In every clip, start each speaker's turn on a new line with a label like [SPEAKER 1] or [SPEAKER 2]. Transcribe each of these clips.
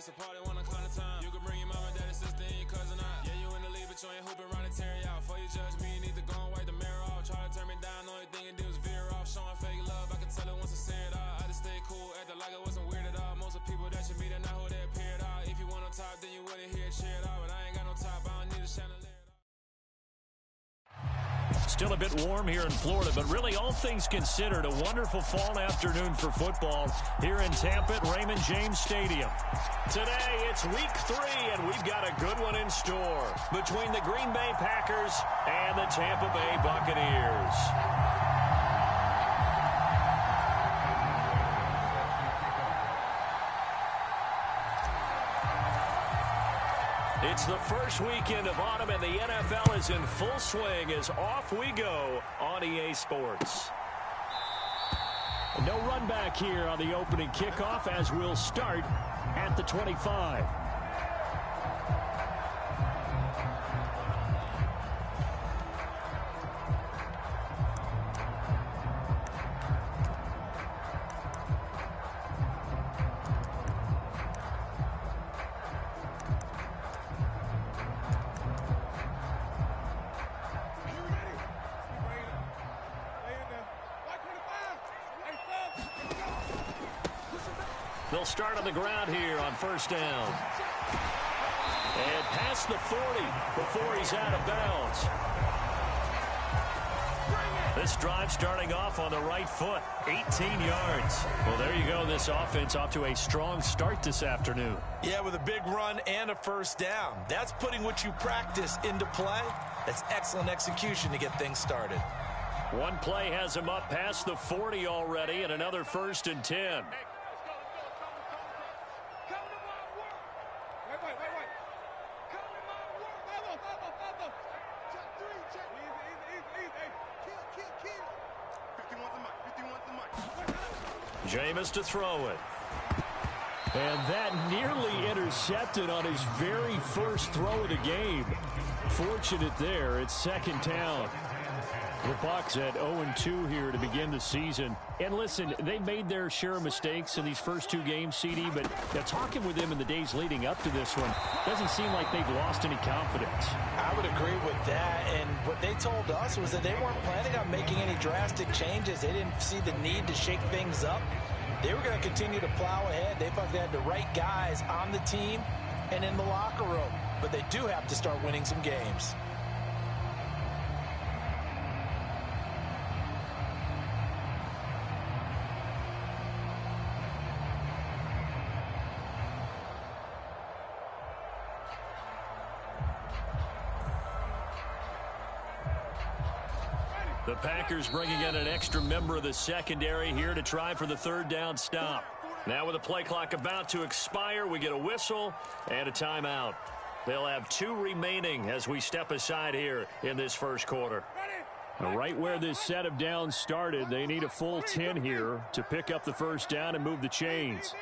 [SPEAKER 1] It's a party when I come to town. You can bring your mama, daddy, sister, and your cousin out. Yeah, you in the league, but you ain't hooping around the Terry out. Before you judge me, you need to go and wipe the mirror off. Try to turn me down, only thing you do is veer off. Showing fake love, I can tell it once I see it all. I just stay cool, acting like it wasn't weird at all. Most of the people that you meet are not who they appear at all. If you want on top, then you wouldn't hear it cheer it all. But I ain't got no top, I don't need a chandelier.
[SPEAKER 2] Still a bit warm here in Florida, but really all things considered, a wonderful fall afternoon for football here in Tampa at Raymond James Stadium. Today, it's week 3, and we've got a good one in store between the Green Bay Packers and the Tampa Bay Buccaneers. It's the first weekend of autumn, and the NFL is in full swing as off we go on EA Sports. No run back here on the opening kickoff as we'll start at the 25. They'll start on the ground here on first down. And past the 40 before he's out of bounds. This drive starting off on the right foot, 18 yards. Well, there you go. This offense off to a strong start this afternoon.
[SPEAKER 3] Yeah, with a big run and a first down. That's putting what you practice into play. That's excellent execution to get things started.
[SPEAKER 2] One play has him up past the 40 already, and another 1st and 10. Jameis to throw it. And that nearly intercepted on his very first throw of the game. Fortunate there. It's second down. The Bucs at 0-2 here to begin the season. And listen, they made their share of mistakes in these first 2 games, CD, but talking with them in the days leading up to this one, doesn't seem like they've lost any confidence.
[SPEAKER 3] I would agree with that, and what they told us was that they weren't planning on making any drastic changes. They didn't see the need to shake things up. They were going to continue to plow ahead. They thought they had the right guys on the team and in the locker room, but they do have to start winning some games.
[SPEAKER 2] The Packers bringing in an extra member of the secondary here to try for the 3rd down stop. Now with the play clock about to expire, we get a whistle and a timeout. They'll have 2 remaining as we step aside here in this first quarter.
[SPEAKER 4] Right where this set of downs started, they need a full 10 here to pick up the first down and move the chains.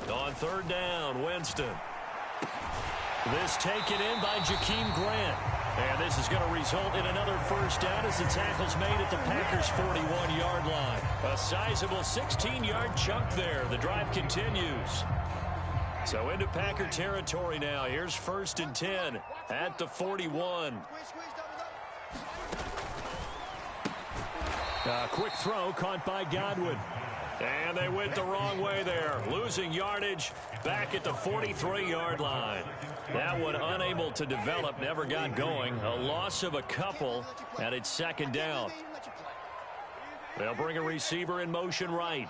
[SPEAKER 2] On 3rd down, Winston. This taken in by Jakeem Grant. And this is going to result in another first down as the tackle's made at the Packers' 41-yard line. A sizable 16-yard chunk there. The drive continues. So into Packer territory now. Here's 1st and 10 at the 41.
[SPEAKER 4] A quick throw caught by Godwin.
[SPEAKER 2] And they went the wrong way there, losing yardage back at the 43-yard line. That one unable to develop, never got going. A loss of a couple, and it's 2nd down. They'll bring a receiver in motion right.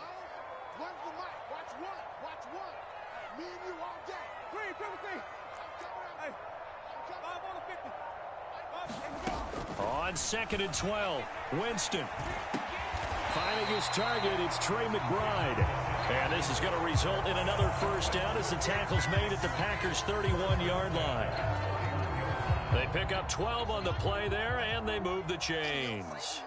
[SPEAKER 2] On 2nd and 12, Winston.
[SPEAKER 4] Finding his target, it's Trey McBride.
[SPEAKER 2] And this is going to result in another first down as the tackle's made at the Packers' 31-yard line. They pick up 12 on the play there, and they move the chains.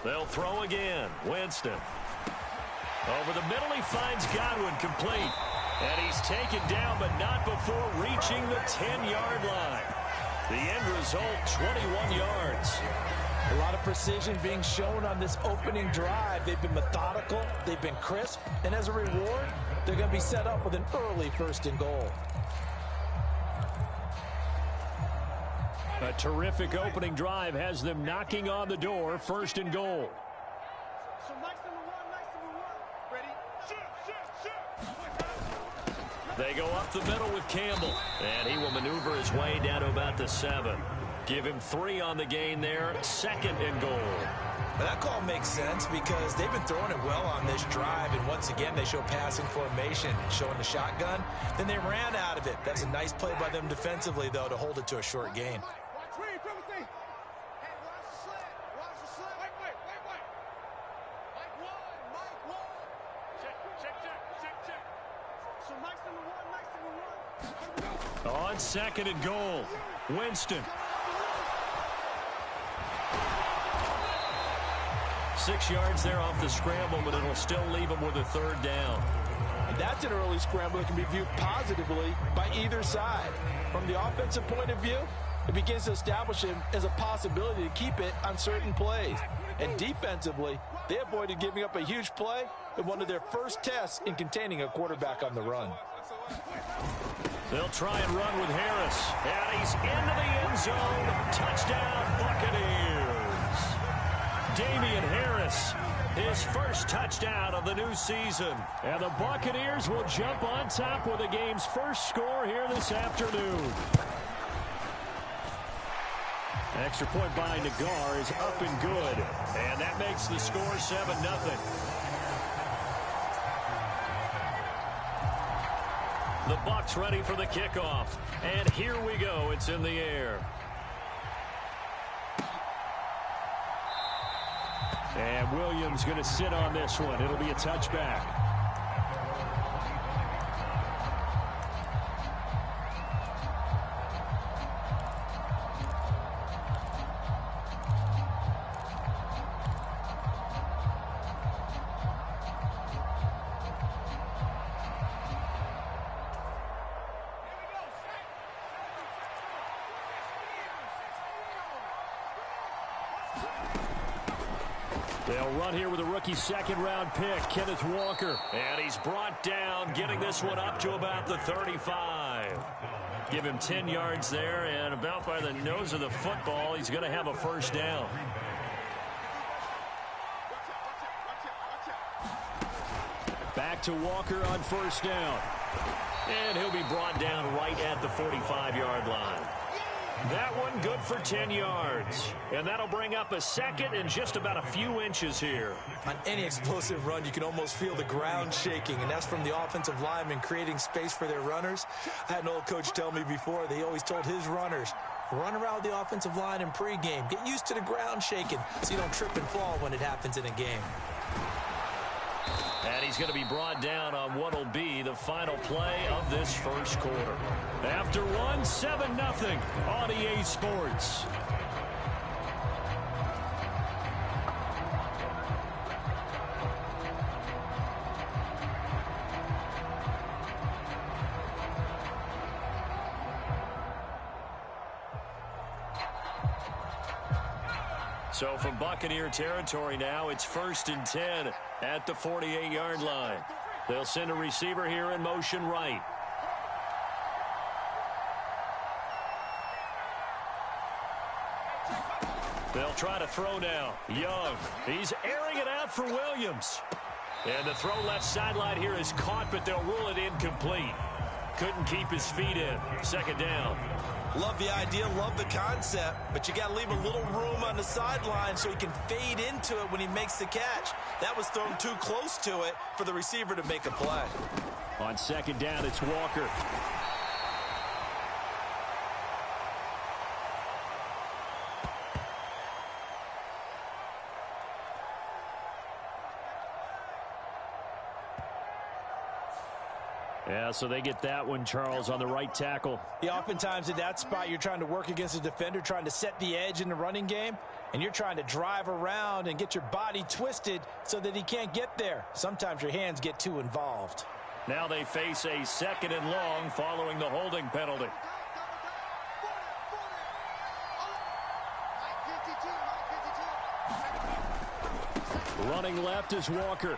[SPEAKER 2] They'll throw again. Winston. Over the middle, he finds Godwin, complete. And he's taken down, but not before reaching the 10-yard line. The end result, 21 yards.
[SPEAKER 3] A lot of precision being shown on this opening drive. They've been methodical, they've been crisp, and as a reward, they're going to be set up with an early 1st and goal.
[SPEAKER 2] A terrific opening drive has them knocking on the door, 1st and goal. They go up the middle with Campbell, and he will maneuver his way down to about the 7. Give him 3 on the gain there, 2nd and goal.
[SPEAKER 3] But that call makes sense because they've been throwing it well on this drive, and once again they show passing formation, showing the shotgun. Then they ran out of it. That's a nice play by them defensively, though, to hold it to a short gain.
[SPEAKER 2] On 2nd and goal, Winston. 6 yards there off the scramble, but it'll still leave him with a 3rd down.
[SPEAKER 3] And that's an early scramble that can be viewed positively by either side. From the offensive point of view, it begins to establish him as a possibility to keep it on certain plays. And defensively, they avoided giving up a huge play in one of their first tests in containing a quarterback on the run.
[SPEAKER 2] They'll try and run with Harris. And he's into the end zone. Touchdown, Buccaneers. Damian Harris, his first touchdown of the new season. And the Buccaneers will jump on top with the game's first score here this afternoon. Extra point by Nagar is up and good. And that makes the score 7-0. The Bucs ready for the kickoff. And here we go. It's in the air. And Williams going to sit on this one. It'll be a touchback. They'll run here with a rookie 2nd-round pick, Kenneth Walker. And he's brought down, getting this one up to about the 35. Give him 10 yards there, and about by the nose of the football, he's going to have a 1st down. Back to Walker on 1st down. And he'll be brought down right at the 45-yard line. That one good for 10 yards. And that'll bring up a 2nd and just about a few inches here.
[SPEAKER 3] On any explosive run, you can almost feel the ground shaking, and that's from the offensive linemen creating space for their runners. I had an old coach tell me before, they always told his runners, run around the offensive line in pregame. Get used to the ground shaking so you don't trip and fall when it happens in a game.
[SPEAKER 2] And he's going to be brought down on what will be the final play of this first quarter. After one, 7-0 on EA Sports. So from Buccaneer territory now, it's 1st and 10 at the 48-yard line. They'll send a receiver here in motion right. They'll try to throw now. Young, he's airing it out for Williams. And the throw left sideline here is caught, but they'll rule it incomplete. Couldn't keep his feet in. 2nd down.
[SPEAKER 3] Love the idea, love the concept, but you got to leave a little room on the sideline so he can fade into it when he makes the catch. That was thrown too close to it for the receiver to make a play.
[SPEAKER 2] On 2nd down, it's Walker. Yeah, so they get that one, Charles, on the right tackle.
[SPEAKER 3] Yeah, oftentimes in that spot, you're trying to work against a defender, trying to set the edge in the running game, and you're trying to drive around and get your body twisted so that he can't get there. Sometimes your hands get too involved.
[SPEAKER 2] Now they face a 2nd and long following the holding penalty. Running left is Walker.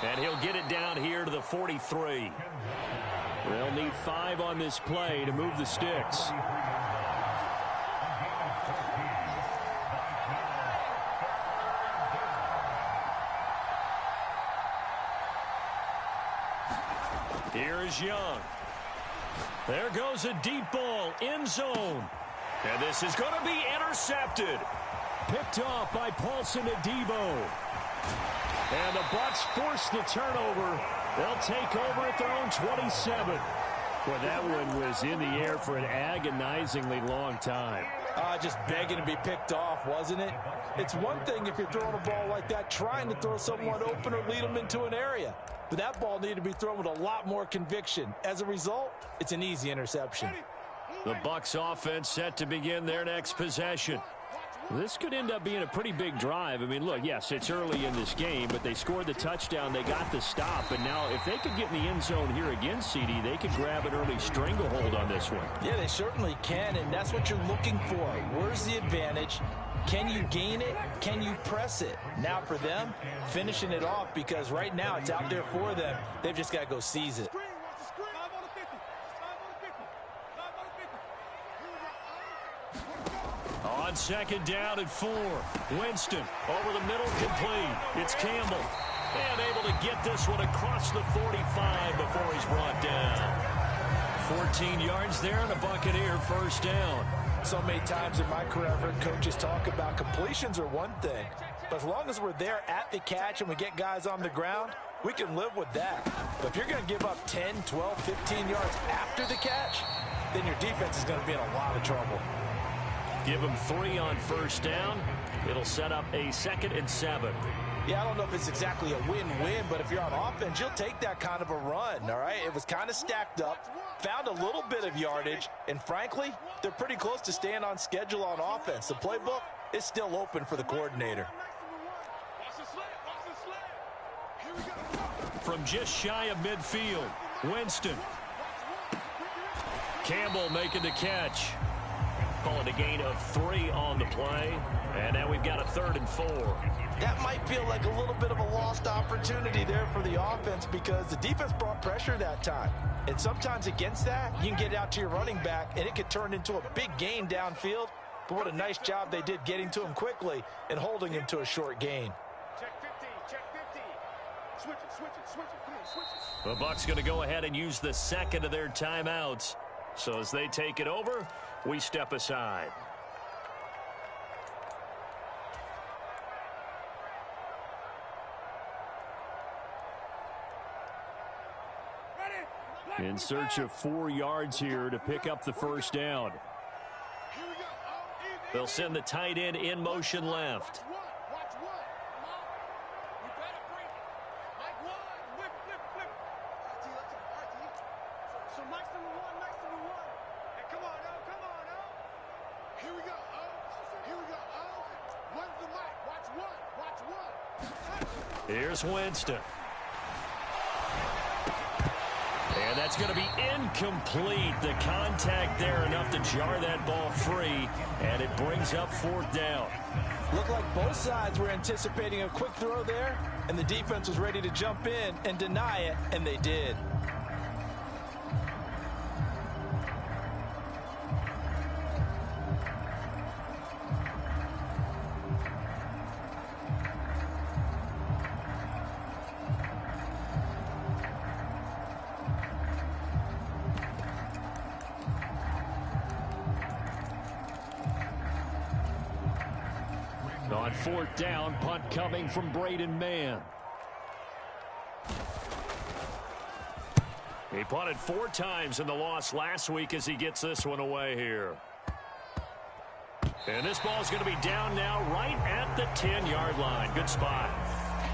[SPEAKER 2] And he'll get it down here to the 43. They'll need 5 on this play to move the sticks. Here is Young. There goes a deep ball, end zone. And this is going to be intercepted. Picked off by Paulson Adebo. And the Bucs force the turnover. They'll take over at their own 27. Well, that one was in the air for an agonizingly long time.
[SPEAKER 3] Just begging to be picked off, wasn't it? It's one thing if you're throwing a ball like that, trying to throw someone open or lead them into an area. But that ball needed to be thrown with a lot more conviction. As a result, it's an easy interception.
[SPEAKER 2] The Bucs offense set to begin their next possession. This could end up being a pretty big drive. I mean, look, yes, it's early in this game, but they scored the touchdown. They got the stop. And now if they could get in the end zone here again, CD, they could grab an early stranglehold on this one.
[SPEAKER 3] Yeah, they certainly can, and that's what you're looking for. Where's the advantage? Can you gain it? Can you press it? Now for them, finishing it off, because right now it's out there for them. They've just got to go seize it.
[SPEAKER 2] On 2nd down and 4. Winston over the middle, complete. It's Campbell. And able to get this one across the 45 before he's brought down. 14 yards there and a Buccaneer first down.
[SPEAKER 3] So many times in my career, I've heard coaches talk about completions are one thing. But as long as we're there at the catch and we get guys on the ground, we can live with that. But if you're going to give up 10, 12, 15 yards after the catch, then your defense is going to be in a lot of trouble.
[SPEAKER 2] Give them 3 on first down. It'll set up a 2nd and 7.
[SPEAKER 3] Yeah, I don't know if it's exactly a win-win, but if you're on offense, you'll take that kind of a run, all right? It was kind of stacked up, found a little bit of yardage, and frankly, they're pretty close to staying on schedule on offense. The playbook is still open for the coordinator.
[SPEAKER 2] From just shy of midfield, Winston. Campbell making the catch. Call it a gain of 3 on the play. And now we've got a 3rd and 4.
[SPEAKER 3] That might feel like a little bit of a lost opportunity there for the offense because the defense brought pressure that time. And sometimes against that, you can get out to your running back, and it could turn into a big gain downfield. But what a nice job they did getting to him quickly and holding him to a short gain.
[SPEAKER 1] Check 15, check 15. Switch it, please, switch it.
[SPEAKER 2] The Bucs going to go ahead and use the 2nd of their timeouts. So as they take it over, we step aside. In search of 4 yards here to pick up the first down. They'll send the tight end in motion left. Here's Winston. And that's going to be incomplete. The contact there enough to jar that ball free, and it brings up 4th down.
[SPEAKER 3] Looked like both sides were anticipating a quick throw there, and the defense was ready to jump in and deny it, and they did. On 4th down, punt coming from Braden Mann.
[SPEAKER 2] He punted 4 times in the loss last week as he gets this one away here. And this ball's going to be down now right at the 10-yard line. Good spot.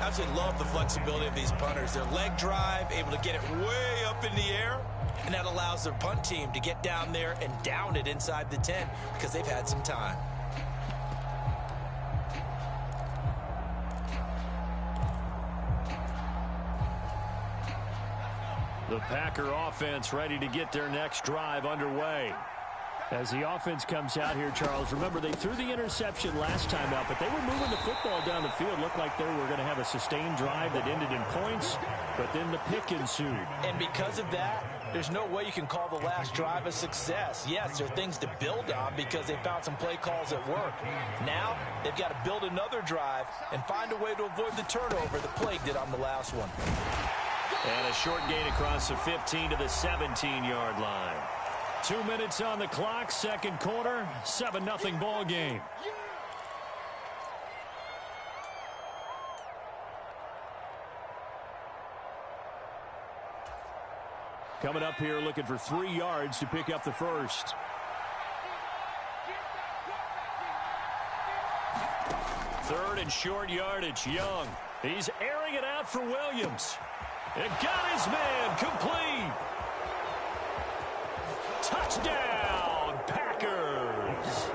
[SPEAKER 3] Absolutely love the flexibility of these punters. Their leg drive, able to get it way up in the air, and that allows their punt team to get down there and down it inside the 10 because they've had some time.
[SPEAKER 2] The Packer offense ready to get their next drive underway. As the offense comes out here, Charles, remember they threw the interception last time out, but they were moving the football down the field. Looked like they were going to have a sustained drive that ended in points, but then the pick ensued.
[SPEAKER 3] And because of that, there's no way you can call the last drive a success. Yes, there are things to build on because they found some play calls that work. Now, they've got to build another drive and find a way to avoid the turnover that plagued it on the last one.
[SPEAKER 2] And a short gain across the 15 to the 17-yard line. 2 minutes on the clock, second quarter, 7-0 ball game. Coming up here looking for 3 yards to pick up the first. Third and short yardage, Young. He's airing it out for Williams. It got his man complete. Touchdown, Packers.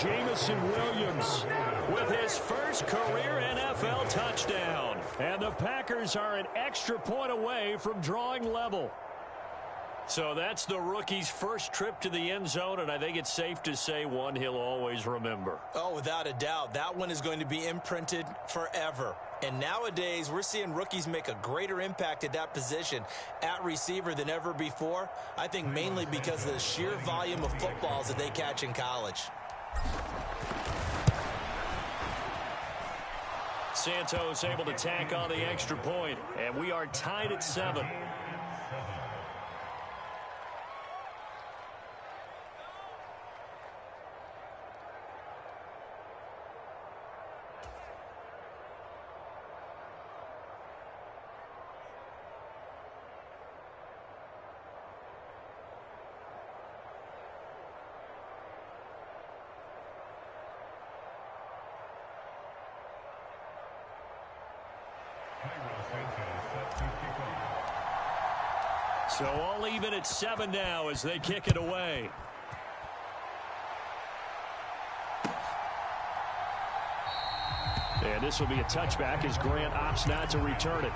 [SPEAKER 2] Jamison Williams with his first career NFL touchdown. And the Packers are an extra point away from drawing level. So that's the rookie's first trip to the end zone, and I think it's safe to say one he'll always remember.
[SPEAKER 3] Oh, without a doubt. That one is going to be imprinted forever. And nowadays, we're seeing rookies make a greater impact at that position at receiver than ever before. I think mainly because of the sheer volume of footballs that they catch in college.
[SPEAKER 2] Santos able to tack on the extra point, and we are tied at 7. So all even at 7 now as they kick it away. And this will be a touchback as Grant opts not to return it.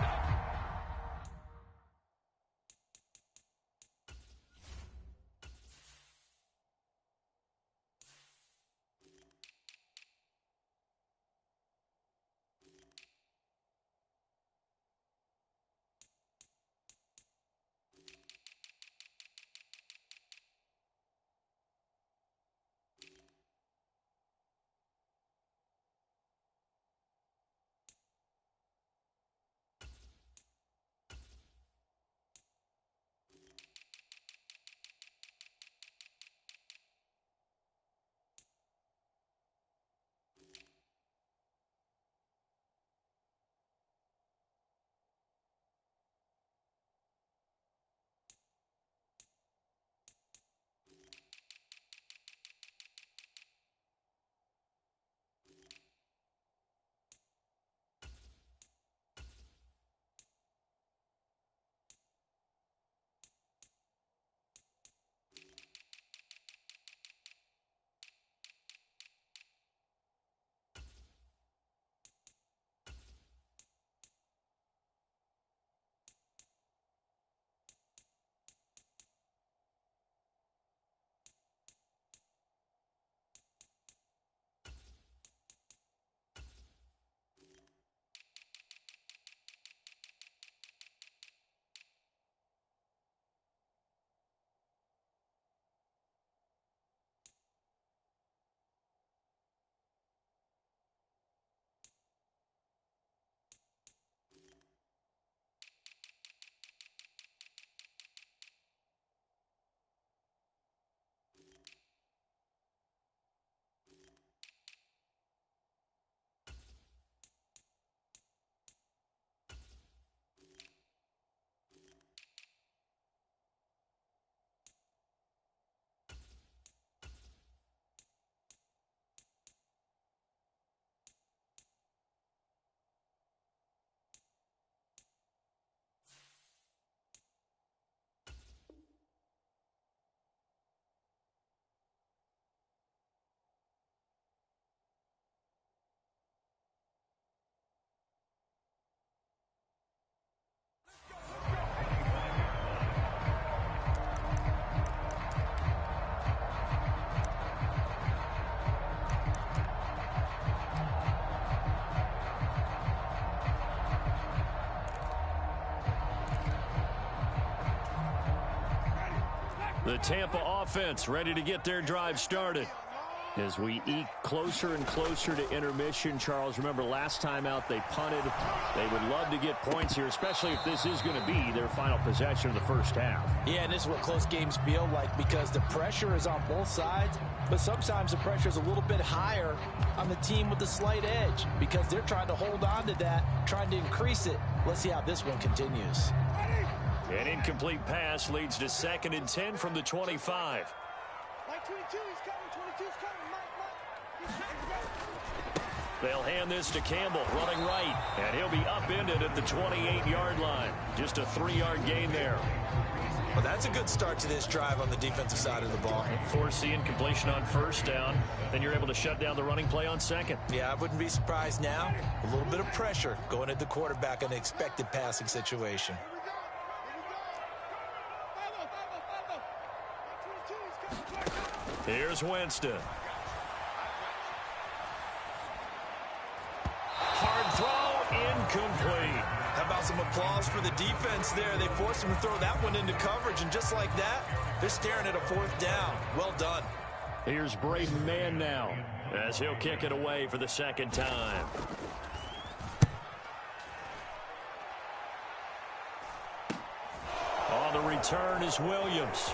[SPEAKER 2] The Tampa offense ready to get their drive started. As we eke closer and closer to intermission, Charles, remember last time out they punted. They would love to get points here, especially if this is going to be their final possession of the first half.
[SPEAKER 3] Yeah, and this is what close games feel like because the pressure is on both sides, but sometimes the pressure is a little bit higher on the team with the slight edge because they're trying to hold on to that, trying to increase it. Let's see how this one continues.
[SPEAKER 2] An incomplete pass leads to 2nd and 10 from the 25. They'll hand this to Campbell, running right, and he'll be upended at the 28-yard line. Just a 3-yard gain there.
[SPEAKER 3] Well, that's a good start to this drive on the defensive side of the ball.
[SPEAKER 2] Force the incompletion on first down, then you're able to shut down the running play on second.
[SPEAKER 3] Yeah, I wouldn't be surprised now. A little bit of pressure going at the quarterback in an expected passing situation.
[SPEAKER 2] Here's Winston. Hard throw, incomplete.
[SPEAKER 3] How about some applause for the defense there? They forced him to throw that one into coverage, and just like that, they're staring at a 4th down. Well done.
[SPEAKER 2] Here's Braden Mann now, as he'll kick it away for the 2nd time. On the return is Williams.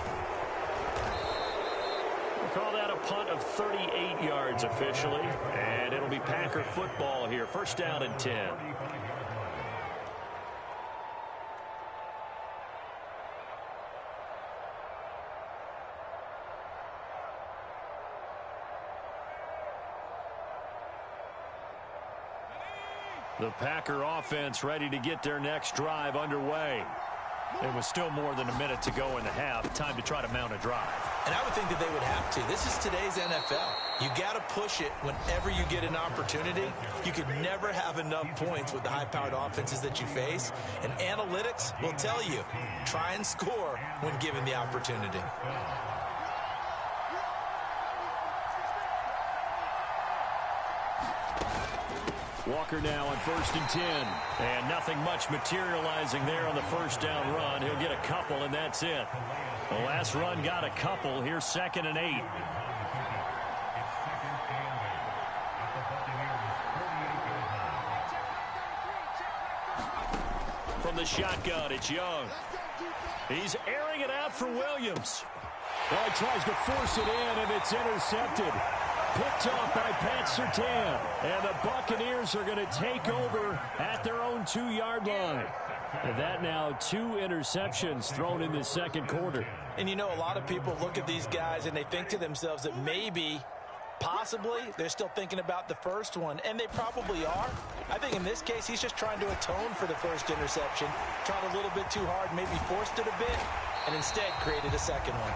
[SPEAKER 2] We'll call that a punt of 38 yards officially, and it'll be Packer football here. 1st down and 10. The Packer offense ready to get their next drive underway. There was still more than a minute to go in the half. Time to try to mount a drive.
[SPEAKER 3] And I would think that they would have to. This is today's NFL. You got to push it whenever you get an opportunity. You could never have enough points with the high-powered offenses that you face. And analytics will tell you, try and score when given the opportunity.
[SPEAKER 2] Walker now on 1st and 10. And nothing much materializing there on the 1st down run. He'll get a couple, and that's it. The last run got a couple. Here's 2nd and 8. From the shotgun, it's Young. He's airing it out for Williams.
[SPEAKER 4] Well, he tries to force it in, and it's intercepted. Picked off by Pat Surtain. And the Buccaneers are going to take over at their own 2-yard line. And that now 2 interceptions thrown in the 2nd quarter.
[SPEAKER 3] And you know, a lot of people look at these guys and they think to themselves that maybe, possibly, they're still thinking about the first one. And they probably are. I think in this case, he's just trying to atone for the first interception. Tried a little bit too hard, maybe forced it a bit, and instead created a second one.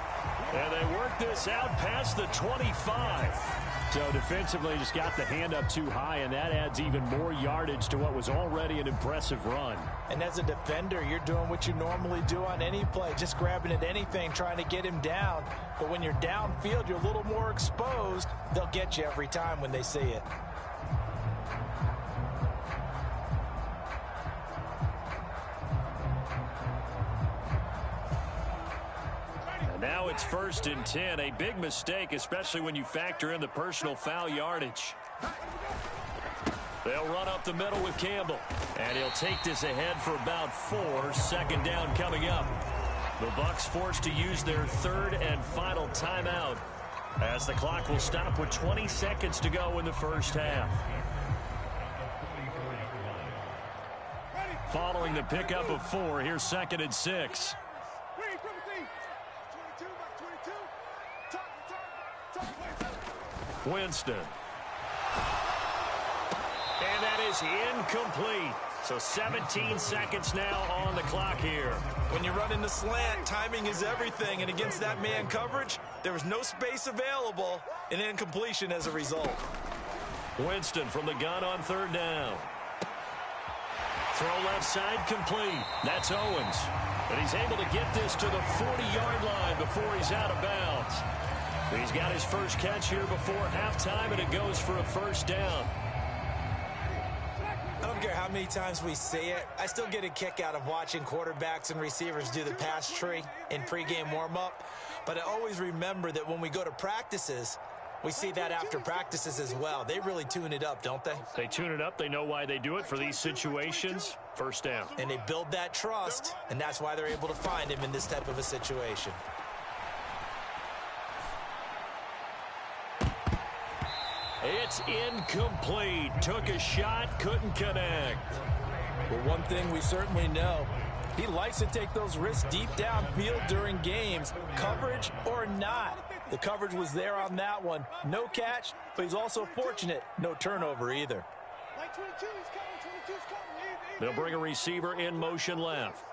[SPEAKER 2] And they work this out past the 25.
[SPEAKER 4] So defensively just got the hand up too high, and that adds even more yardage to what was already an impressive run.
[SPEAKER 3] And as a defender, you're doing what you normally do on any play, just grabbing at anything, trying to get him down. But when you're downfield, you're a little more exposed. They'll get you every time when they see it.
[SPEAKER 2] Now it's 1st and 10. A big mistake, especially when you factor in the personal foul yardage. They'll run up the middle with Campbell. And he'll take this ahead for about 4. 2nd down coming up. The Bucs forced to use their 3rd and final timeout, as the clock will stop with 20 seconds to go in the first half. Following the pickup of 4, here's 2nd and 6. Winston. And that is incomplete. So 17 seconds now on the clock here.
[SPEAKER 3] When you run in the slant, timing is everything. And against that man coverage, there was no space available. An incompletion as a result.
[SPEAKER 2] Winston from the gun on 3rd down. Throw left side complete. That's Owens. And he's able to get this to the 40-yard line before he's out of bounds. He's got his first catch here before halftime, and it goes for a 1st down.
[SPEAKER 3] I don't care how many times we say it. I still get a kick out of watching quarterbacks and receivers do the pass tree in pregame warm-up. But I always remember that when we go to practices, we see that after practices as well. They really tune it up, don't they?
[SPEAKER 2] They tune it up. They know why they do it for these situations. First down.
[SPEAKER 3] And they build that trust, and that's why they're able to find him in this type of a situation.
[SPEAKER 2] It's incomplete. Took a shot, couldn't connect.
[SPEAKER 3] Well, one thing we certainly know, he likes to take those risks deep downfield during games, coverage or not. The coverage was there on that one. No catch, but he's also fortunate. No turnover either.
[SPEAKER 2] They'll bring a receiver in motion left.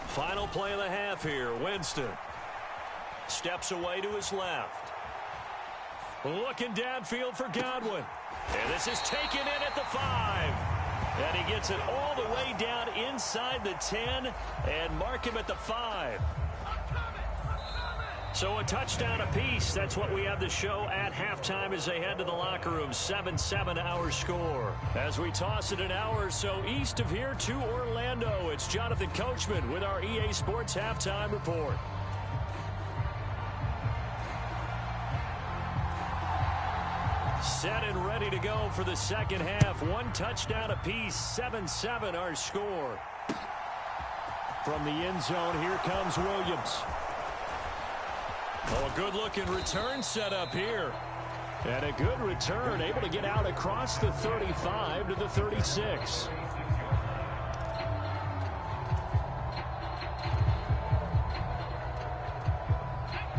[SPEAKER 2] Final play of the half here. Winston steps away to his left. Looking downfield for Godwin. And this is taken in at the 5. And he gets it all the way down inside the 10 and mark him at the 5. So a touchdown apiece. That's what we have to show at halftime as they head to the locker room. 7-7 our score. As we toss it an hour or so east of here to Orlando, it's Jonathan Coachman with our EA Sports Halftime Report. Set and ready to go for the second half. One touchdown apiece. 7-7 our score. From the end zone, here comes Williams. Oh, a good-looking return set up here. And a good return, able to get out across the 35 to the 36.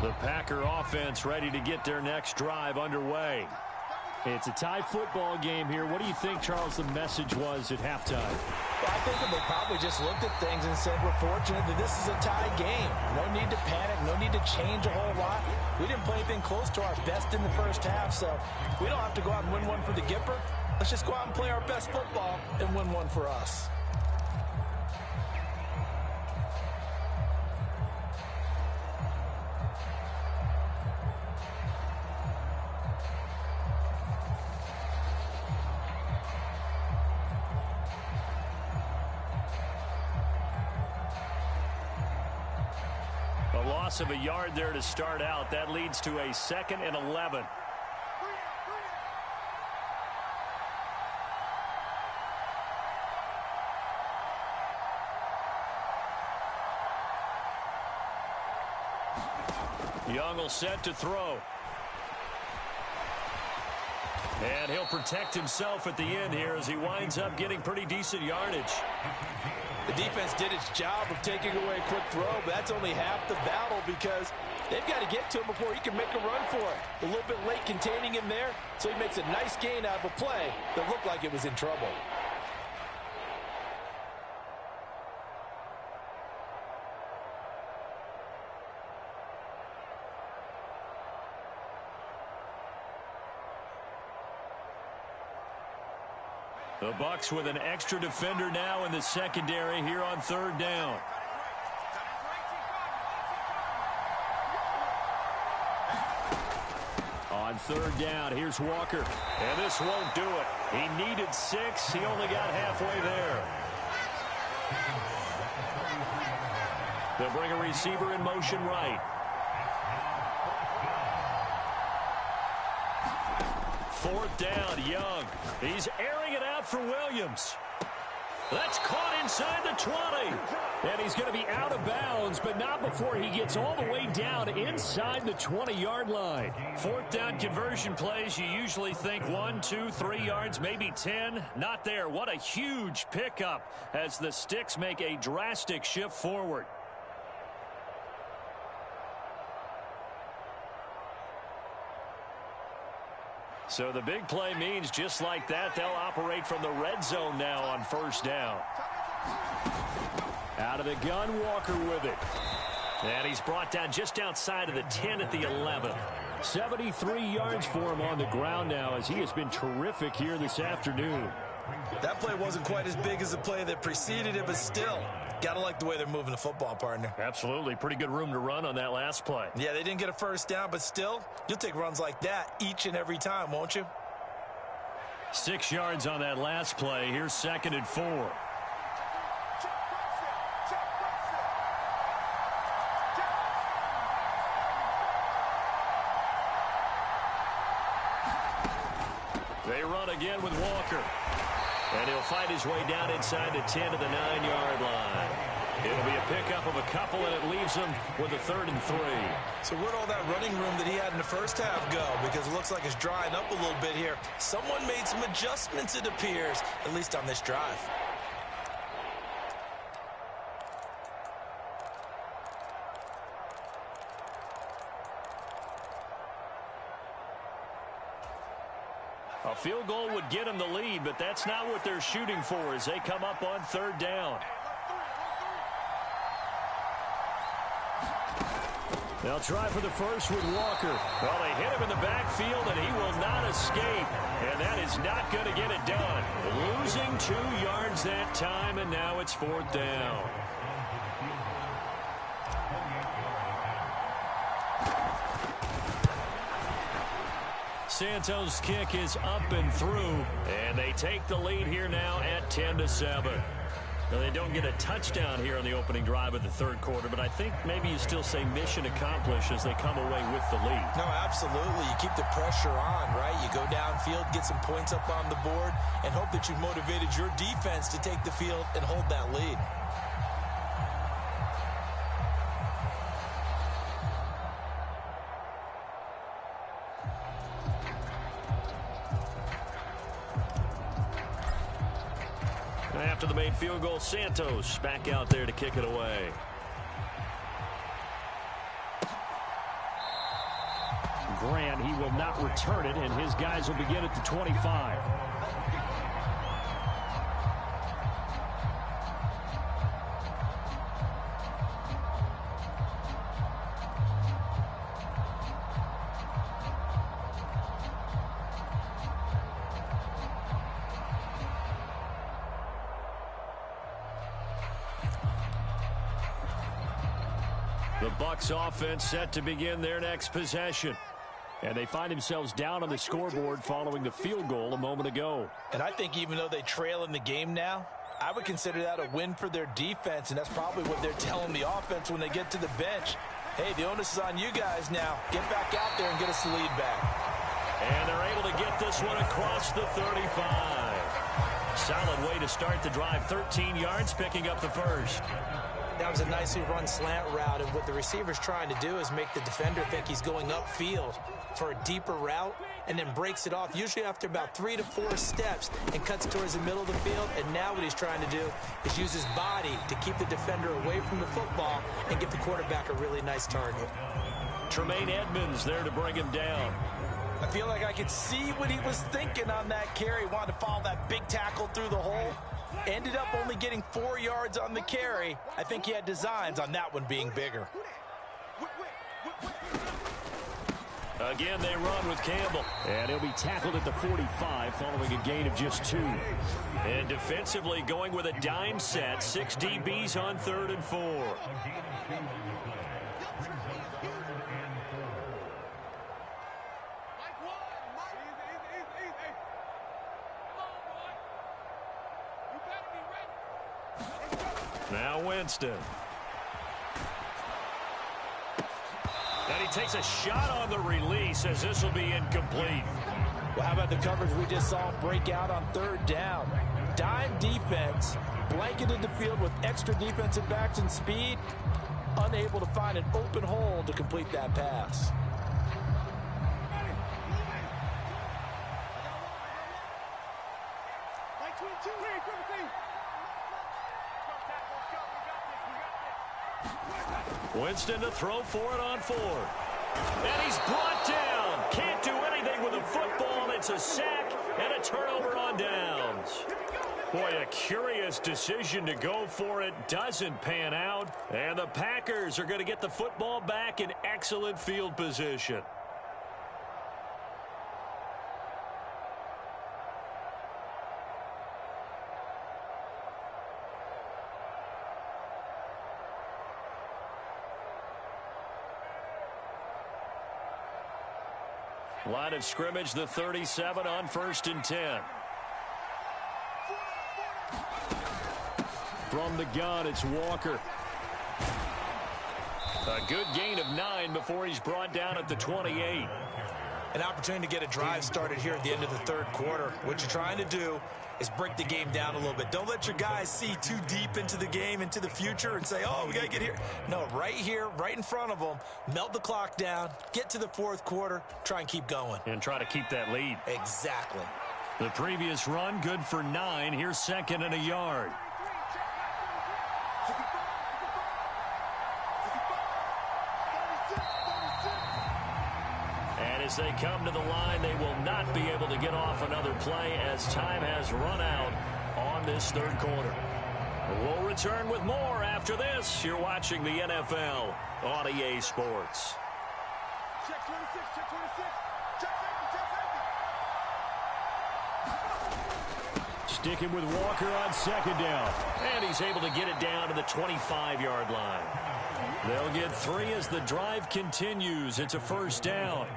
[SPEAKER 2] The Packer offense ready to get their next drive underway. It's a tie football game here. What do you think, Charles, the message was at halftime?
[SPEAKER 3] Well, I think that they probably just looked at things and said, we're fortunate that this is a tie game. No need to panic. No need to change a whole lot. We didn't play anything close to our best in the first half, so we don't have to go out and win one for the Gipper. Let's just go out and play our best football and win one for us.
[SPEAKER 2] Loss of a yard there to start out. That leads to a 2nd and 11. Young will set to throw. And he'll protect himself at the end here as he winds up getting pretty decent yardage.
[SPEAKER 3] The defense did its job of taking away a quick throw, but that's only half the battle because they've got to get to him before he can make a run for it. A little bit late containing him there, so he makes a nice gain out of a play that looked like it was in trouble.
[SPEAKER 2] The Bucs with an extra defender now in the secondary here on 3rd down. On 3rd down, here's Walker. And this won't do it. He needed 6. He only got halfway there. They'll bring a receiver in motion right. 4th down, Young. He's airing it out for Williams. That's caught inside the 20. And he's going to be out of bounds, but not before he gets all the way down inside the 20-yard line. 4th down conversion plays, you usually think 1, 2, 3 yards, maybe 10. Not there. What a huge pickup as the Sticks make a drastic shift forward. So the big play means just like that, they'll operate from the red zone now on 1st down. Out of the gun, Walker with it. And he's brought down just outside of the 10 at the 11. 73 yards for him on the ground now as he has been terrific here this afternoon.
[SPEAKER 3] That play wasn't quite as big as the play that preceded it, but still, got to like the way they're moving the football, partner.
[SPEAKER 2] Absolutely. Pretty good room to run on that last play.
[SPEAKER 3] Yeah, they didn't get a 1st down, but still, you'll take runs like that each and every time, won't you?
[SPEAKER 2] 6 yards on that last play. Here's 2nd and 4. They run again with Walker. And he'll fight his way down inside the 10 to the 9-yard line. It'll be a pickup of a couple, and it leaves him with a 3rd and 3.
[SPEAKER 3] So where'd all that running room that he had in the first half go? Because it looks like it's drying up a little bit here. Someone made some adjustments, it appears, at least on this drive.
[SPEAKER 2] A field goal would get them the lead, but that's not what they're shooting for as they come up on 3rd down. They'll try for the first with Walker. Well, they hit him in the backfield, and he will not escape. And that is not going to get it done. Losing 2 yards that time, and now it's 4th down. Santos' kick is up and through, and they take the lead here now at 10-7. Now, they don't get a touchdown here on the opening drive of the 3rd quarter, but I think maybe you still say mission accomplished as they come away with the lead.
[SPEAKER 3] No, absolutely. You keep the pressure on, right? You go downfield, get some points up on the board, and hope that you've motivated your defense to take the field and hold that lead.
[SPEAKER 2] After the made field goal, Santos back out there to kick it away.
[SPEAKER 4] Grant, he will not return it, and his guys will begin at the 25.
[SPEAKER 2] The Bucs offense set to begin their next possession. And they find themselves down on the scoreboard following the field goal a moment ago.
[SPEAKER 3] And I think even though they trail in the game now, I would consider that a win for their defense, and that's probably what they're telling the offense when they get to the bench. Hey, the onus is on you guys now. Get back out there and get us the lead back.
[SPEAKER 2] And they're able to get this one across the 35. Solid way to start the drive. 13 yards, picking up the first.
[SPEAKER 3] That was a nicely run slant route, and what the receiver's trying to do is make the defender think he's going upfield for a deeper route, and then breaks it off, usually after about 3 to 4 steps, and cuts towards the middle of the field. And now what he's trying to do is use his body to keep the defender away from the football and give the quarterback a really nice target.
[SPEAKER 2] Tremaine Edmonds there to bring him down.
[SPEAKER 3] I feel like I could see what he was thinking on that carry. Wanted to follow that big tackle through the hole. Ended up only getting 4 yards on the carry. I think he had designs on that one being bigger.
[SPEAKER 2] Again, they run with Campbell.
[SPEAKER 4] And he'll be tackled at the 45 following a gain of just 2.
[SPEAKER 2] And defensively going with a dime set. 6 DBs on 3rd and 4. Now Winston. And he takes a shot on the release as this will be incomplete.
[SPEAKER 3] Well, how about the coverage we just saw him break out on 3rd down? Dime defense, blanketed the field with extra defensive backs and speed, unable to find an open hole to complete that pass.
[SPEAKER 2] Winston to throw for it on 4. And he's brought down. Can't do anything with a football. It's a sack and a turnover on downs. Boy, a curious decision to go for it. Doesn't pan out. And the Packers are going to get the football back in excellent field position. Line of scrimmage, the 37 on 1st and 10. From the gun, it's Walker. A good gain of 9 before he's brought down at the 28.
[SPEAKER 3] An opportunity to get a drive started here at the end of the third quarter. What you're trying to do is break the game down a little bit. Don't let your guys see too deep into the game, into the future, and say, oh, we got to get here. No, right here, right in front of them, melt the clock down, get to the fourth quarter, try and keep going.
[SPEAKER 2] And try to keep that lead.
[SPEAKER 3] Exactly.
[SPEAKER 2] The previous run, good for 9. Here's second and a yard. As they come to the line, they will not be able to get off another play as time has run out on this third quarter. We'll return with more after this. You're watching the NFL on EA Sports.
[SPEAKER 5] Check 26, check 26. Check safety, check safety.
[SPEAKER 2] Sticking with Walker on second down. And he's able to get it down to the 25-yard line. They'll get 3 as the drive continues. It's a first down.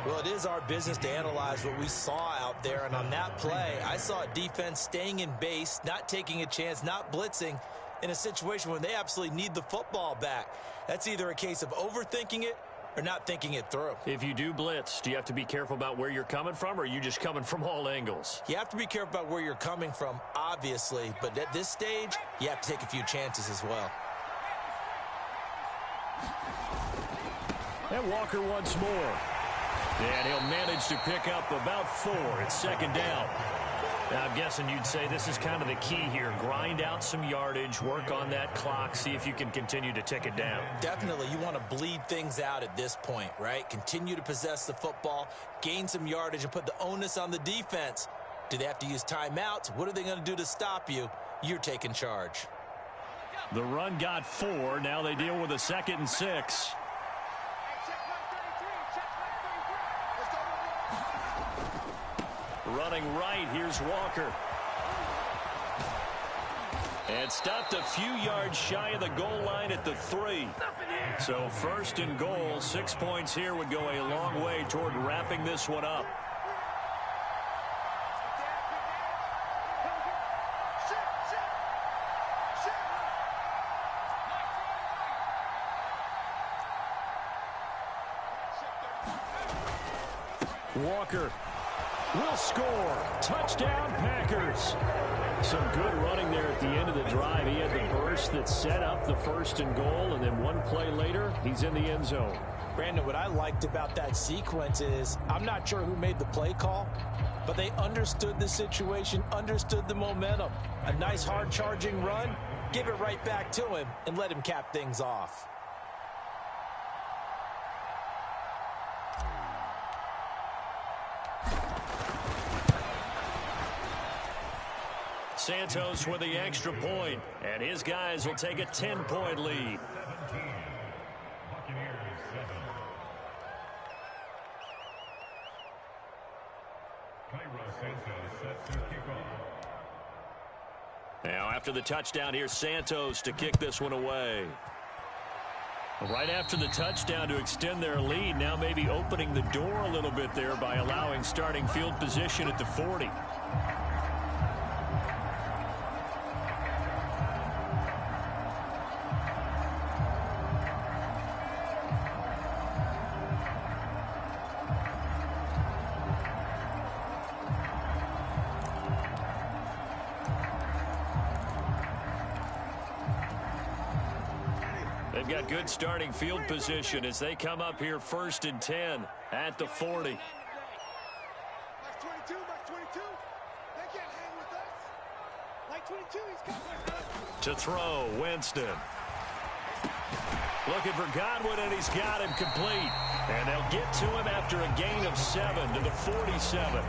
[SPEAKER 3] Well, it is our business to analyze what we saw out there, and on that play, I saw a defense staying in base, not taking a chance, not blitzing in a situation when they absolutely need the football back. That's either a case of overthinking it or not thinking it through.
[SPEAKER 2] If you do blitz, do you have to be careful about where you're coming from, or are you just coming from all angles?
[SPEAKER 3] You have to be careful about where you're coming from, obviously, but at this stage, you have to take a few chances as well.
[SPEAKER 2] And Walker once more. And he'll manage to pick up about 4. It's second down. Now, I'm guessing you'd say this is kind of the key here. Grind out some yardage, work on that clock, see if you can continue to tick it down.
[SPEAKER 3] Definitely. You want to bleed things out at this point, right? Continue to possess the football, gain some yardage, and put the onus on the defense. Do they have to use timeouts? What are they going to do to stop you? You're taking charge.
[SPEAKER 2] The run got 4. Now they deal with a 2nd and 6. Running right, here's Walker. And stopped a few yards shy of the goal line at the 3. So first and goal, 6 points here would go a long way toward wrapping this one up. Walker will score. Touchdown, Packers. Some good running there at the end of the drive. He had the burst that set up the first and goal, and then one play later, he's in the end zone.
[SPEAKER 3] Brandon, what I liked about that sequence is I'm not sure who made the play call, but they understood the situation, understood the momentum. A nice hard-charging run, give it right back to him, and let him cap things off.
[SPEAKER 2] Santos with the extra point, and his guys will take a 10-point lead. Now after the touchdown, here's Santos to kick this one away. Right after the touchdown to extend their lead, now maybe opening the door a little bit there by allowing starting field position at the 40. They've got good starting field position as they come up here first and 10 at the 40. To throw, Winston. Looking for Godwin, and he's got him complete. And they'll get to him after a gain of 7 to the 47.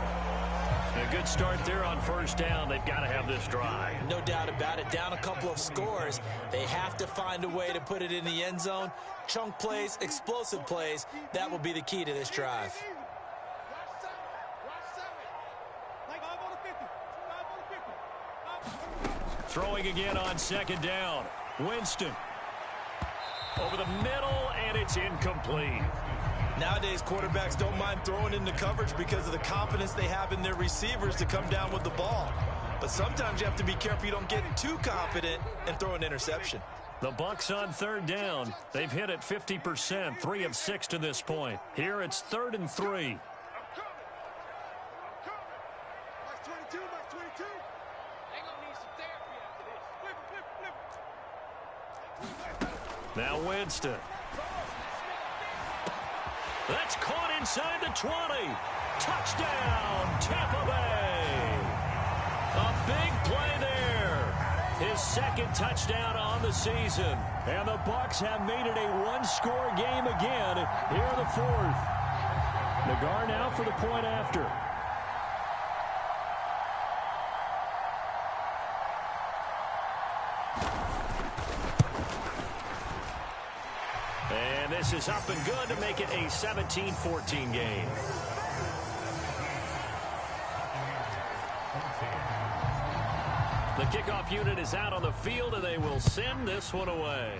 [SPEAKER 2] A good start there on first down. They've got to have this drive.
[SPEAKER 3] No doubt about it. Down a couple of scores. They have to find a way to put it in the end zone. Chunk plays, explosive plays. That will be the key to this drive.
[SPEAKER 2] Throwing again on second down. Winston. Over the middle, and it's incomplete.
[SPEAKER 3] Nowadays, quarterbacks don't mind throwing into coverage because of the confidence they have in their receivers to come down with the ball. but sometimes you have to be careful you don't get too confident and throw an interception.
[SPEAKER 2] The Bucs on third down. They've hit it 50%, 3 of 6 to this point. Here it's 3rd and 3. Now Winston. That's caught inside the 20. Touchdown, Tampa Bay. A big play there. His second touchdown on the season. And the Bucs have made it a one-score game again here in the 4th. Nagar now for the point after. And this is up and good to make it a 17-14 game. The kickoff unit is out on the field, and they will send this one away.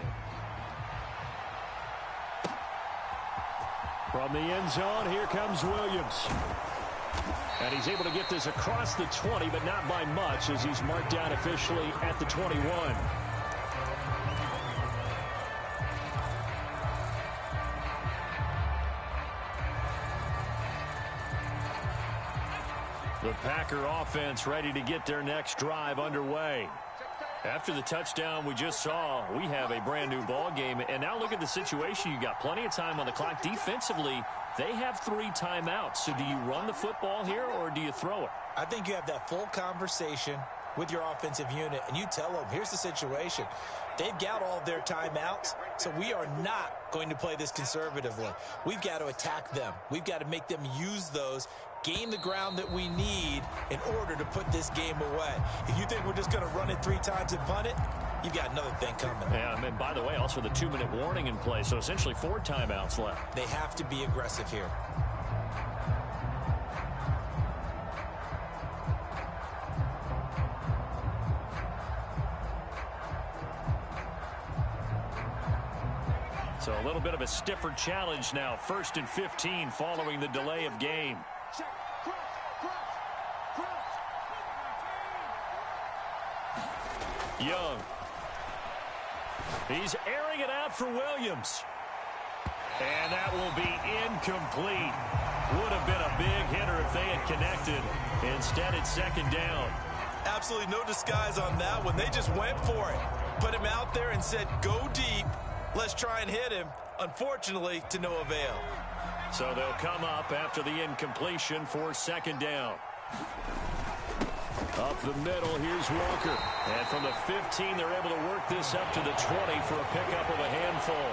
[SPEAKER 2] From the end zone, here comes Williams. And he's able to get this across the 20, but not by much, as he's marked down officially at the 21. The Packer offense ready to get their next drive underway. After the touchdown we just saw, we have a brand new ball game. And now look at the situation. You got plenty of time on the clock. Defensively, they have 3 timeouts. So do you run the football here or do you throw it?
[SPEAKER 3] I think you have that full conversation with your offensive unit, and you tell them, here's the situation. They've got all of their timeouts, so we are not going to play this conservatively. We've got to attack them. We've got to make them use those, gain the ground that we need in order to put this game away. If you think we're just going to run it 3 times and punt it, you've got another thing coming.
[SPEAKER 2] Yeah, and by the way, also the 2-minute warning in play, so essentially 4 timeouts left.
[SPEAKER 3] They have to be aggressive here.
[SPEAKER 2] So a little bit of a stiffer challenge now. 1st and 15 following the delay of game. Young. He's airing it out for Williams. And that will be incomplete. Would have been a big hitter if they had connected. Instead, it's 2nd down.
[SPEAKER 3] Absolutely no disguise on that one. They just went for it. Put him out there and said, go deep. Let's try and hit him. Unfortunately, to no avail.
[SPEAKER 2] So they'll come up after the incompletion for 2nd down. Up the middle, here's Walker. And from the 15, they're able to work this up to the 20 for a pickup of a handful.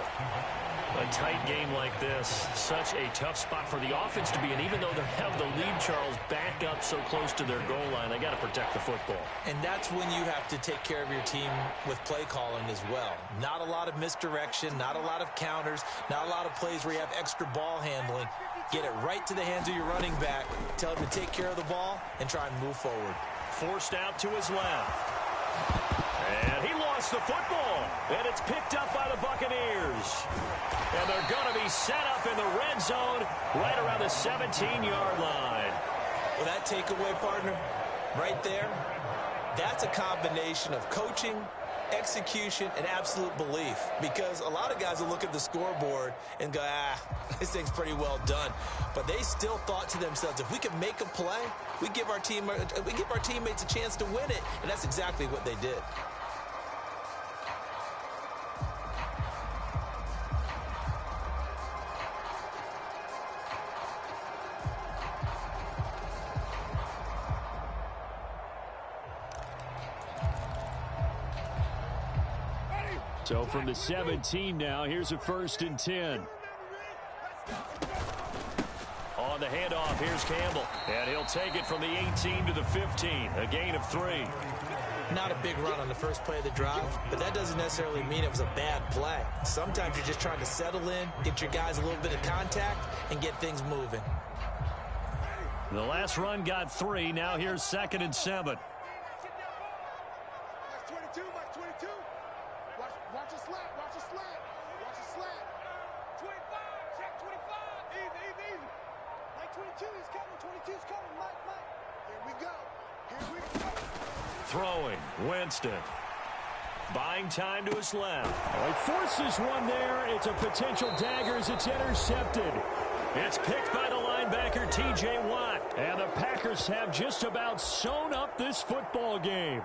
[SPEAKER 2] A tight game like this, such a tough spot for the offense to be in. Even though they have the lead, Charles, back up so close to their goal line, they got to protect the football.
[SPEAKER 3] And that's when you have to take care of your team with play calling as well. Not a lot of misdirection, not a lot of counters, not a lot of plays where you have extra ball handling. Get it right to the hands of your running back, tell him to take care of the ball, and try and move forward.
[SPEAKER 2] Forced out to his left. And he lost the football. And it's picked up by the Buccaneers. And they're going to be set up in the red zone right around the 17-yard line.
[SPEAKER 3] Well, that takeaway, partner, right there, that's a combination of coaching, execution, and absolute belief. Because a lot of guys will look at the scoreboard and go, this thing's pretty well done. But they still thought to themselves, if we can make a play, we give our teammates a chance to win it. And that's exactly what they did.
[SPEAKER 2] So from the 17 now, here's a 1st and 10. On the handoff, here's Campbell. And he'll take it from the 18 to the 15, a gain of 3.
[SPEAKER 3] Not a big run on the first play of the drive, but that doesn't necessarily mean it was a bad play. Sometimes you're just trying to settle in, get your guys a little bit of contact, and get things moving.
[SPEAKER 2] The last run got 3. Now here's 2nd and 7.
[SPEAKER 5] Watch a slant, watch a slant, watch a slant. 25, check 25. Easy. Like 22 is coming, 22 is coming, Mike. Here we go.
[SPEAKER 2] Throwing, Winston. Buying time to his left. Oh, he forces one there. It's a potential dagger as it's intercepted. It's picked by the linebacker, T.J. Watt. And the Packers have just about sewn up this football game.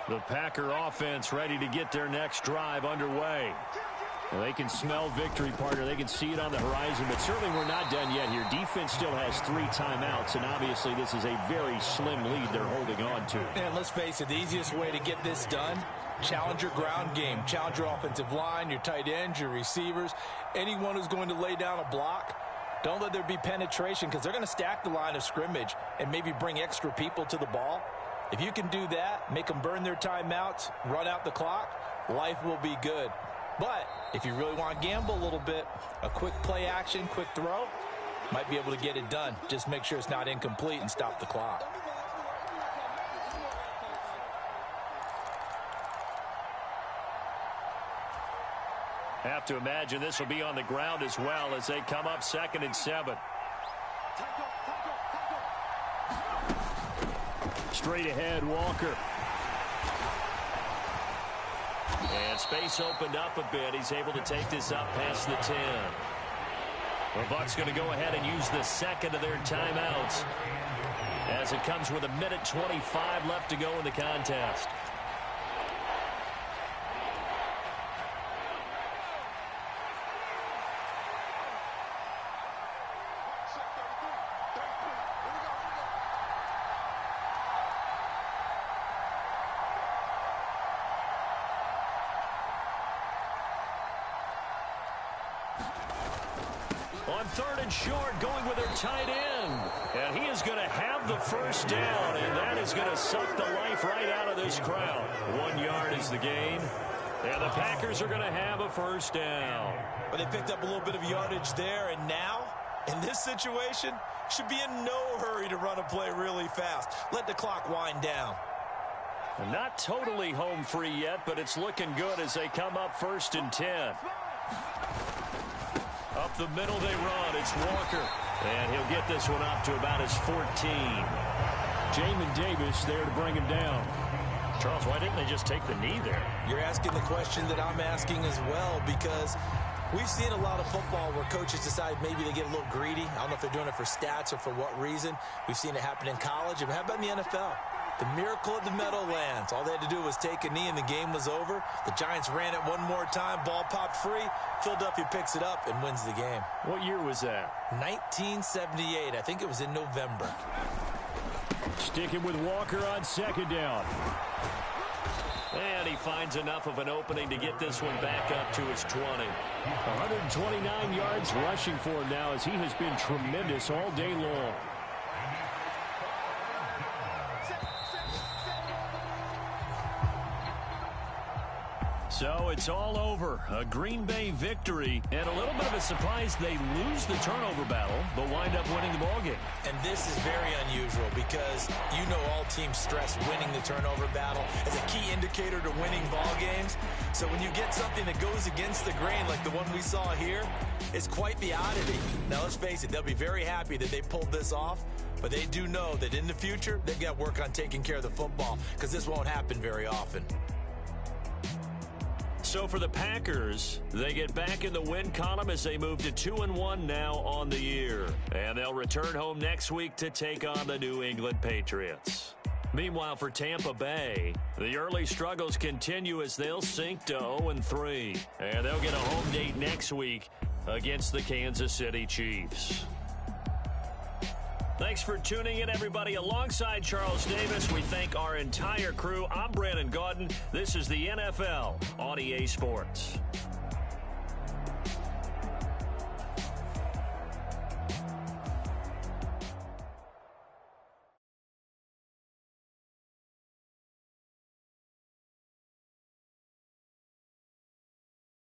[SPEAKER 2] The Packer offense ready to get their next drive underway. Well, they can smell victory, partner. They can see it on the horizon, but certainly we're not done yet here. Defense still has 3 timeouts, and obviously this is a very slim lead they're holding on to.
[SPEAKER 3] And let's face it, the easiest way to get this done, challenge your ground game. Challenge your offensive line, your tight ends, your receivers, anyone who's going to lay down a block. Don't let there be penetration because they're going to stack the line of scrimmage and maybe bring extra people to the ball. If you can do that, make them burn their timeouts, run out the clock, life will be good. But if you really want to gamble a little bit, a quick play action, quick throw, might be able to get it done. Just make sure it's not incomplete and stop the clock.
[SPEAKER 2] Have to imagine this will be on the ground as well as they come up 2nd and 7. Straight ahead, Walker. And space opened up a bit. He's able to take this up past the 10. The Bucs going to go ahead and use the second of their timeouts as it comes with 1:25 left to go in the contest. On 3rd and short, going with their tight end. And he is going to have the first down, and that is going to suck the life right out of this crowd. 1 yard is the gain. And the Packers are going to have a first down.
[SPEAKER 3] But they picked up a little bit of yardage there, and now, in this situation, should be in no hurry to run a play really fast. Let the clock wind down.
[SPEAKER 2] And not totally home free yet, but it's looking good as they come up 1st and 10. Up the middle they run. It's Walker. And he'll get this one up to about his 14.
[SPEAKER 4] Jamin Davis there to bring him down.
[SPEAKER 2] Charles, why didn't they just take the knee there?
[SPEAKER 3] You're asking the question that I'm asking as well, because we've seen a lot of football where coaches decide maybe they get a little greedy. I don't know if they're doing it for stats or for what reason. We've seen it happen in college. And how about in the NFL? The miracle of the Meadowlands. All they had to do was take a knee and the game was over. The Giants ran it one more time. Ball popped free. Philadelphia picks it up and wins the game.
[SPEAKER 2] What year was that?
[SPEAKER 3] 1978. I think it was in November.
[SPEAKER 4] Sticking with Walker on 2nd down.
[SPEAKER 2] And he finds enough of an opening to get this one back up to his 20.
[SPEAKER 4] 129 yards rushing for him now as he has been tremendous all day long.
[SPEAKER 2] So it's all over. A Green Bay victory, and a little bit of a surprise they lose the turnover battle, but wind up winning the ballgame.
[SPEAKER 3] And this is very unusual because you know all teams stress winning the turnover battle as a key indicator to winning ball games. So when you get something that goes against the grain like the one we saw here, it's quite the oddity. Now let's face it, they'll be very happy that they pulled this off, but they do know that in the future they've got to work on taking care of the football because this won't happen very often.
[SPEAKER 2] So for the Packers, they get back in the win column as they move to 2-1 now on the year. And they'll return home next week to take on the New England Patriots. Meanwhile, for Tampa Bay, the early struggles continue as they'll sink to 0-3. And they'll get a home date next week against the Kansas City Chiefs. Thanks for tuning in, everybody. Alongside Charles Davis, we thank our entire crew. I'm Brandon Gaudin. This is the NFL on EA Sports.